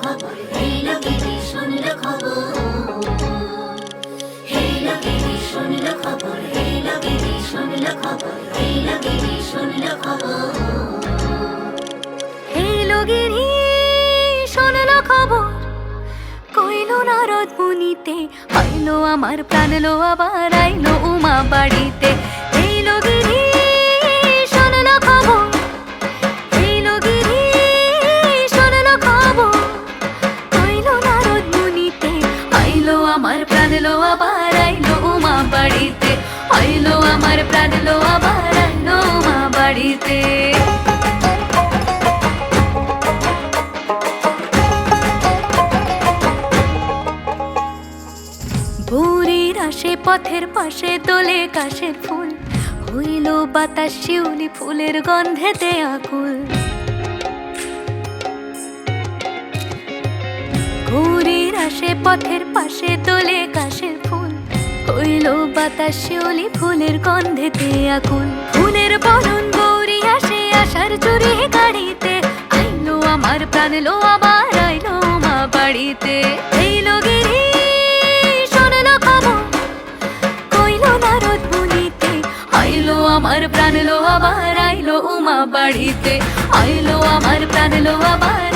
খবর, এলো গিরি শুনল খবর, এলো গিরি শুনল খবর, এলো গিরি শুনল খবর, এলো গিরি শুনল খবর, এলো গিরি শুনল খবর, কইল নারদ মুনিতে, আইলো আমার প্রাণ লো আবার আইলো উমা বাড়িতে। এলো গিরি শুনল খবর, এলো গিরি শুনল খবর, কইল নারদ মুনিতে, আইলো আমার প্রাণ লো আবার আইলো উমা বাড়িতে, আইলো আমার প্রাণ লো আবার আইলো উমা বাড়িতে। ভোরের আসে পথের পাশে তোলে কাশের ফুল, হইল বাতাস শিউলি ফুলের গন্ধেতে আকুল। ভোরের আসে পথের পাশে তোলে কাশের ফুল, হইল বাতাস শিউলি ফুলের গন্ধেতে আকুল। ফুলের বরণ গৌরী আসে আশার চুরি গাড়িতে, আইলো আমার প্রাণ লো আবার আইলো মা বাড়িতে। এইলো গিরি আইলো আমার প্রাণ লো আবার আইলো উমা বাড়িতে, আইলো আমার প্রাণ লো আবার